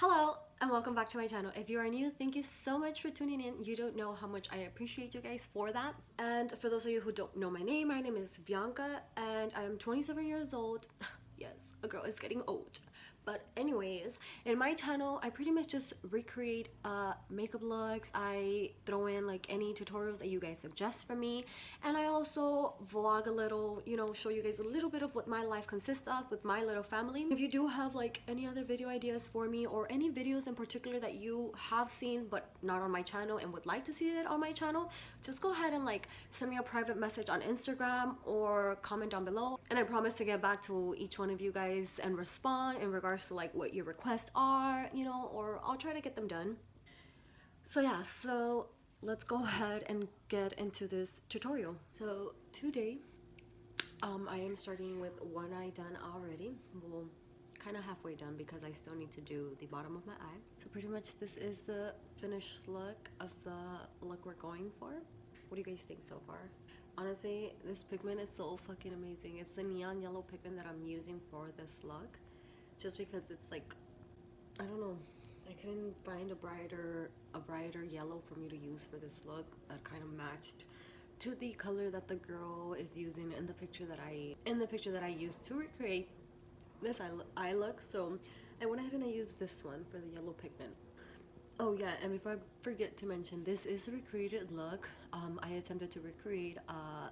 Hello and welcome back to my channel. If you are new, thank you so much for tuning in. You don't know how much I appreciate you guys for that. And for those of you who don't know my name is Bianca and I am 27 years old. Yes, a girl is getting old. But anyways, in my channel, I pretty much just recreate makeup looks. I throw in like any tutorials that you guys suggest for me. And I also vlog a little, show you guys a little bit of what my life consists of with my little family. If you do have like any other video ideas for me or any videos in particular that you have seen but not on my channel and would like to see it on my channel, just go ahead and like send me a private message on Instagram or comment down below. And I promise to get back to each one of you guys and respond in regards to like what your requests are, or I'll try to get them done. So yeah, so let's go ahead and get into this tutorial. So today I am starting with one eye done already. Well, kind of halfway done because I still need to do the bottom of my eye. So pretty much this is the finished look of the look we're going for. What do you guys think so far? Honestly, this pigment is so fucking amazing. It's the neon yellow pigment that I'm using for this look, just because it's like, I don't know, I couldn't find a brighter yellow for me to use for this look that kind of matched to the color that the girl is using in the picture that I used to recreate this eye look. So I went ahead and I used this one for the yellow pigment. Oh yeah, and before I forget to mention, this is a recreated look. I attempted to recreate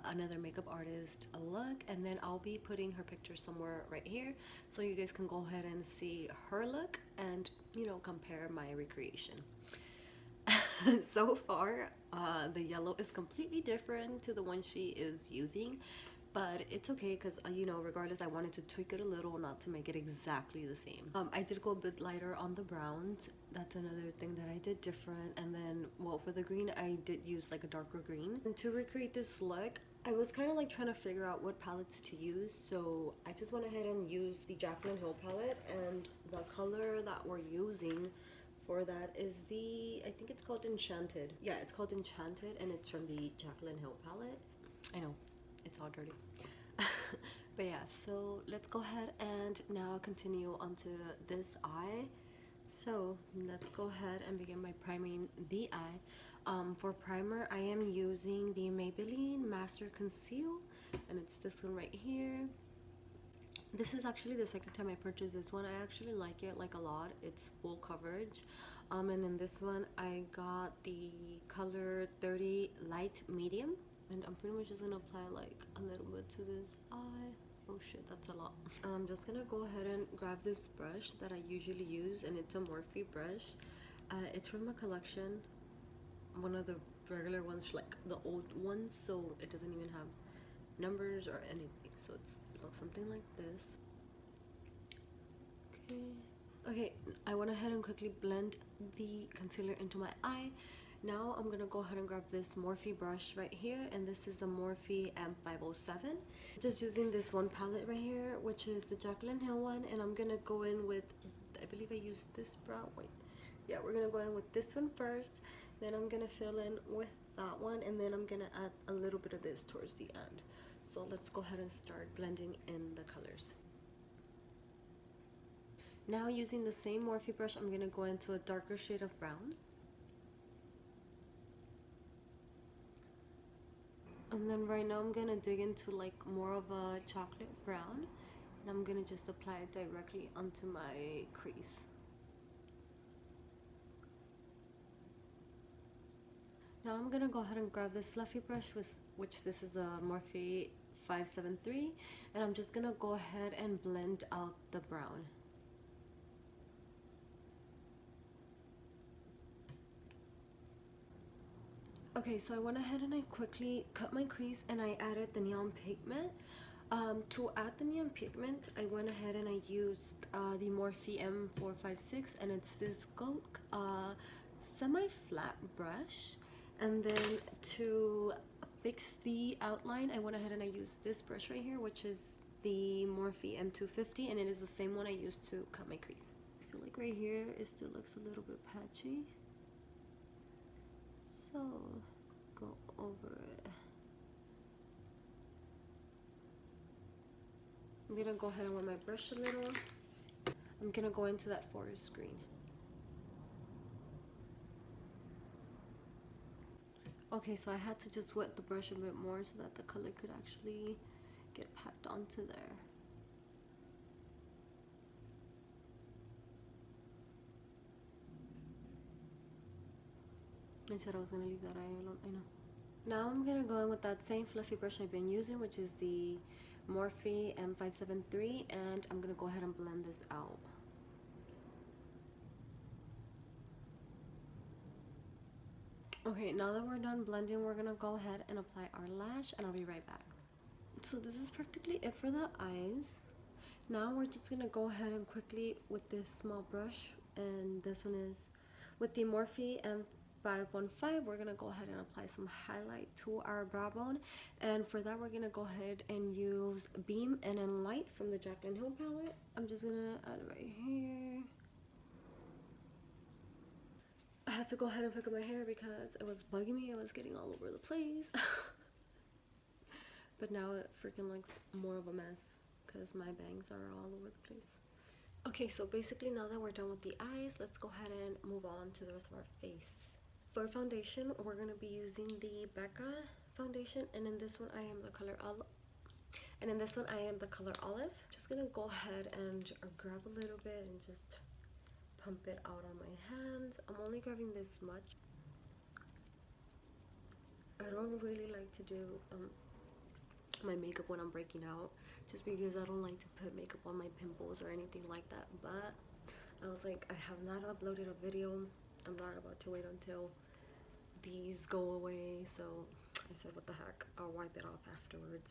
another makeup artist a look, and then I'll be putting her picture somewhere right here so you guys can go ahead and see her look and compare my recreation. So far the yellow is completely different to the one she is using, but it's okay because regardless, I wanted to tweak it a little, not to make it exactly the same. I did go a bit lighter on the browns. That's another thing that I did different. And then, well, for the green, I did use like a darker green. And to recreate this look, I was kind of like trying to figure out what palettes to use, so I just went ahead and used the Jaclyn Hill palette, and the color that we're using for that is I think it's called Enchanted. Yeah, it's called Enchanted, and it's from the Jaclyn Hill palette. I know, it's all dirty. But yeah, so let's go ahead and now continue onto this eye. So let's go ahead and begin by priming the eye. For primer, I am using the Maybelline Master Conceal, and it's this one right here. This is actually the second time I purchased this one. I actually like it like a lot. It's full coverage. And in this one I got the color 30 light medium, and I'm pretty much just gonna apply like a little bit to this eye. Oh shit, that's a lot. I'm just gonna go ahead and grab this brush that I usually use, and it's a Morphe brush. It's from a collection, one of the regular ones, like the old ones, so it doesn't even have numbers or anything, so it looks something like this. Okay, I went ahead and quickly blend the concealer into my eye. Now I'm gonna go ahead and grab this Morphe brush right here, and this is a Morphe M507. Just using this one palette right here, which is the Jaclyn Hill one, and I'm gonna go in with, I believe I used this brown. Wait, yeah, we're gonna go in with this one first, then I'm gonna fill in with that one, and then I'm gonna add a little bit of this towards the end. So let's go ahead and start blending in the colors. Now using the same Morphe brush, I'm gonna go into a darker shade of brown. And then right now I'm gonna dig into like more of a chocolate brown, and I'm gonna just apply it directly onto my crease. Now I'm gonna go ahead and grab this fluffy brush, which this is a Morphe 573, and I'm just gonna go ahead and blend out the brown. Okay, so I went ahead and I quickly cut my crease and I added the neon pigment. To add the neon pigment, I went ahead and I used the Morphe M456, and it's this gold semi-flat brush. And then to fix the outline, I went ahead and I used this brush right here, which is the Morphe M250, and it is the same one I used to cut my crease. I feel like right here it still looks a little bit patchy, so go over it. I'm gonna go ahead and wet my brush a little. I'm gonna go into that forest green. Okay, so I had to just wet the brush a bit more so that the color could actually get packed onto there. I said I was gonna leave that eye alone, I know. Now I'm gonna go in with that same fluffy brush I've been using, which is the Morphe M573, and I'm gonna go ahead and blend this out. Okay, now that we're done blending, we're gonna go ahead and apply our lash, and I'll be right back. So this is practically it for the eyes. Now we're just gonna go ahead and quickly with this small brush, and this one is with the Morphe M515, we're gonna go ahead and apply some highlight to our brow bone. And for that, we're gonna go ahead and use Beam and then Light from the Jaclyn Hill palette. I'm just gonna add it right here. I had to go ahead and pick up my hair because it was bugging me. It was getting all over the place. But now it freaking looks more of a mess because my bangs are all over the place. Okay, so basically now that we're done with the eyes, let's go ahead and move on to the rest of our face. For foundation, we're going to be using the Becca foundation, and in this one I am the color olive. Just gonna go ahead and grab a little bit and just pump it out on my hands. I'm only grabbing this much. I don't really like to do my makeup when I'm breaking out, just because I don't like to put makeup on my pimples or anything like that. But I was like, I have not uploaded a video. I'm not about to wait until these go away, so I said, what the heck, I'll wipe it off afterwards.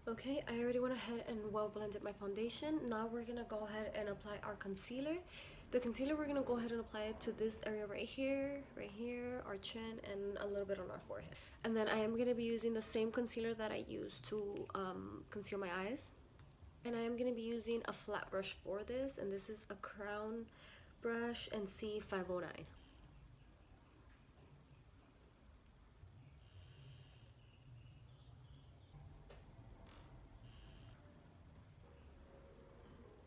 Okay, I already went ahead and well blended my foundation. Now we're gonna go ahead and apply our concealer. The concealer, we're gonna go ahead and apply it to this area right here, our chin, and a little bit on our forehead. And then I am gonna be using the same concealer that I used to conceal my eyes. And I am gonna be using a flat brush for this, and this is a Crown brush and C509.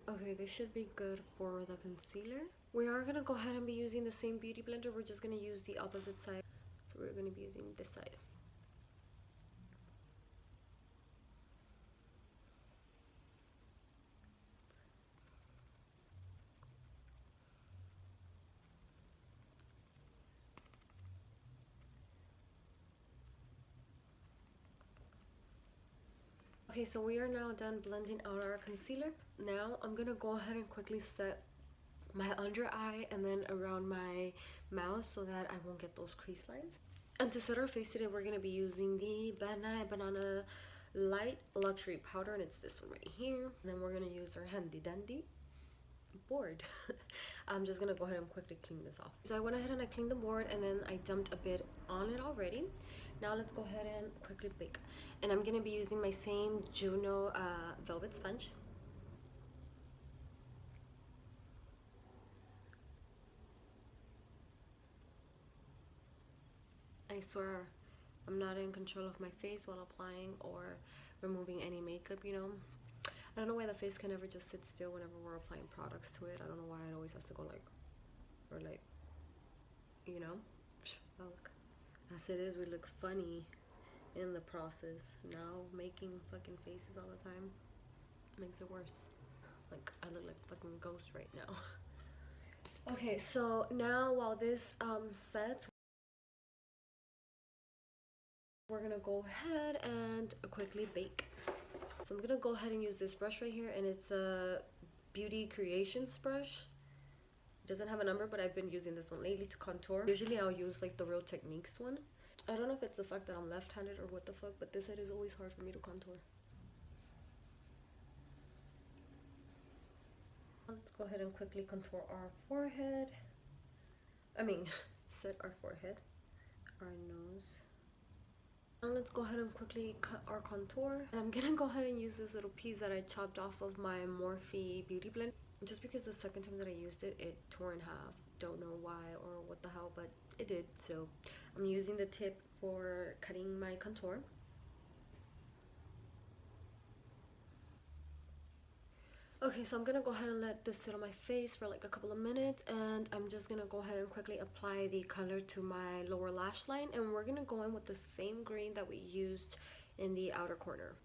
Okay, this should be good for the concealer. We are gonna go ahead and be using the same beauty blender. We're just gonna use the opposite side. So we're gonna be using this side. Okay, so we are now done blending out our concealer. Now I'm gonna go ahead and quickly set my under eye and then around my mouth so that I won't get those crease lines. And to set our face today, we're gonna be using the Banana Light Luxury Powder, and it's this one right here. And then we're gonna use our handy dandy board. I'm just gonna go ahead and quickly clean this off. So I went ahead and I cleaned the board, and then I dumped a bit on it already. Now let's go ahead and quickly bake. And I'm gonna be using my same Juno velvet sponge. I swear I'm not in control of my face while applying or removing any makeup, you know. I don't know why the face can never just sit still whenever we're applying products to it. I don't know why it always has to go like, or like, you know. Look, as it is, we look funny in the process. Now making fucking faces all the time makes it worse. Like, I look like fucking ghost right now. Okay, so now while this sets, we're gonna go ahead and quickly bake. So I'm gonna go ahead and use this brush right here, and it's a Beauty Creations brush. It doesn't have a number, but I've been using this one lately to contour. Usually I'll use like the Real Techniques one. I don't know if it's the fact that I'm left-handed or what the fuck, but this side is always hard for me to contour. Let's go ahead and quickly contour our forehead. Set our forehead, our nose. Now let's go ahead and quickly cut our contour. And I'm gonna go ahead and use this little piece that I chopped off of my Morphe Beauty Blend. Just because the second time that I used it, it tore in half. Don't know why or what the hell, but it did. So I'm using the tip for cutting my contour. Okay, so I'm gonna go ahead and let this sit on my face for like a couple of minutes, and I'm just gonna go ahead and quickly apply the color to my lower lash line, and we're gonna go in with the same green that we used in the outer corner.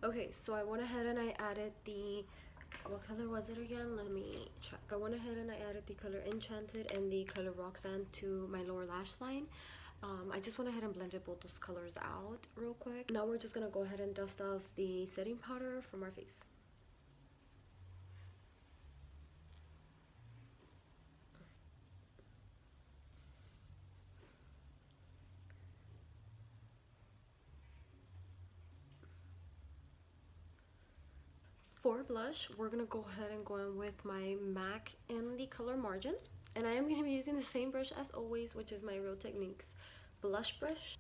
Okay, so I went ahead and I added the, what color was it again? Let me check. I went ahead and I added the color Enchanted and the color Roxanne to my lower lash line. I just went ahead and blended both those colors out real quick. Now we're just gonna go ahead and dust off the setting powder from our face. For blush, we're gonna go ahead and go in with my MAC in the color Margin. And I am gonna be using the same brush as always, which is my Real Techniques blush brush.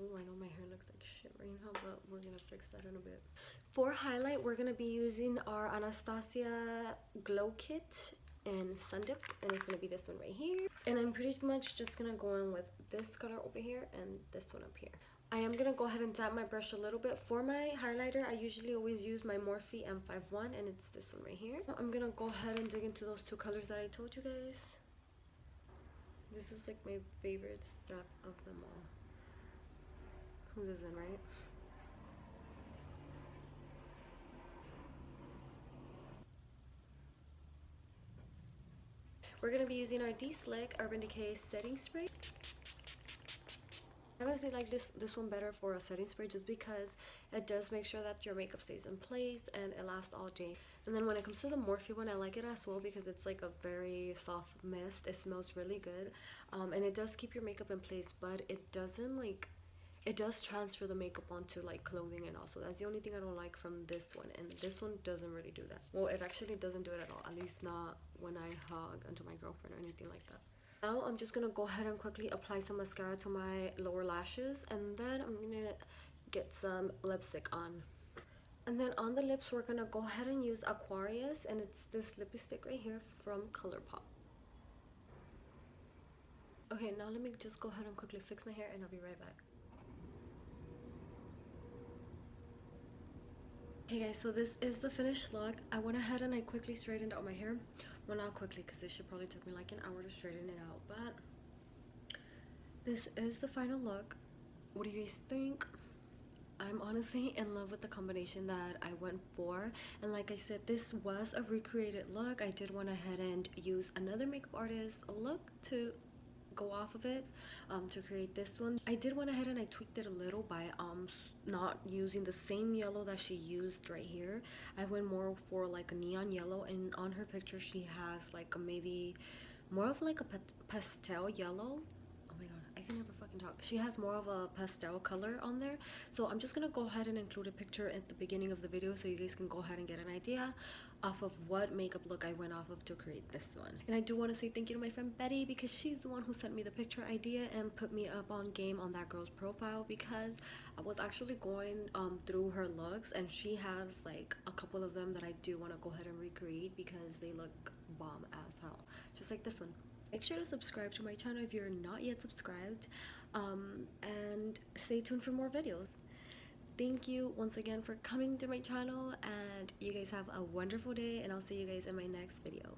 Oh, I know my hair looks like shit right now, but we're gonna fix that in a bit. For highlight, we're gonna be using our Anastasia Glow Kit in Sun Dip, and it's gonna be this one right here. And I'm pretty much just gonna go in with this color over here and this one up here. I am gonna go ahead and tap my brush a little bit. For my highlighter, I usually always use my Morphe M51, and it's this one right here. I'm gonna go ahead and dig into those two colors that I told you guys. This is like my favorite step of them all. Who doesn't, right? We're gonna be using our D-Slick Urban Decay setting spray. I honestly like this one better for a setting spray just because it does make sure that your makeup stays in place and it lasts all day. And then when it comes to the Morphe one, I like it as well because it's like a very soft mist. It smells really good, and it does keep your makeup in place, but it doesn't like, it does transfer the makeup onto like clothing, and also that's the only thing I don't like from this one. And this one doesn't really do that. Well, it actually doesn't do it at all, at least not when I hug onto my girlfriend or anything like that. Now I'm just gonna go ahead and quickly apply some mascara to my lower lashes, and then I'm gonna get some lipstick on. And then on the lips, we're gonna go ahead and use Aquarius, and it's this lipstick right here from ColourPop. Okay, now let me just go ahead and quickly fix my hair, and I'll be right back. Okay guys, so this is the finished look. I went ahead and I quickly straightened out my hair. Well, not quickly, because this should probably took me like an hour to straighten it out, but this is the final look. What do you guys think? I'm honestly in love with the combination that I went for, and like I said, this was a recreated look. I did went ahead and use another makeup artist look to go off of it, to create this one. I did went ahead and I tweaked it a little by not using the same yellow that she used right here. I went more for like a neon yellow, and on her picture she has like a maybe more of like a pastel yellow. Oh my god, I can never fucking talk. She has more of a pastel color on there, so I'm just gonna go ahead and include a picture at the beginning of the video so you guys can go ahead and get an idea off of what makeup look I went off of to create this one. And I do want to say thank you to my friend Betty, because she's the one who sent me the picture idea and put me up on game on that girl's profile, because I was actually going through her looks, and she has like a couple of them that I do want to go ahead and recreate because they look bomb as hell, just like this one. Make sure to subscribe to my channel if you're not yet subscribed, and stay tuned for more videos. Thank you once again for coming to my channel, and you guys have a wonderful day, and I'll see you guys in my next video.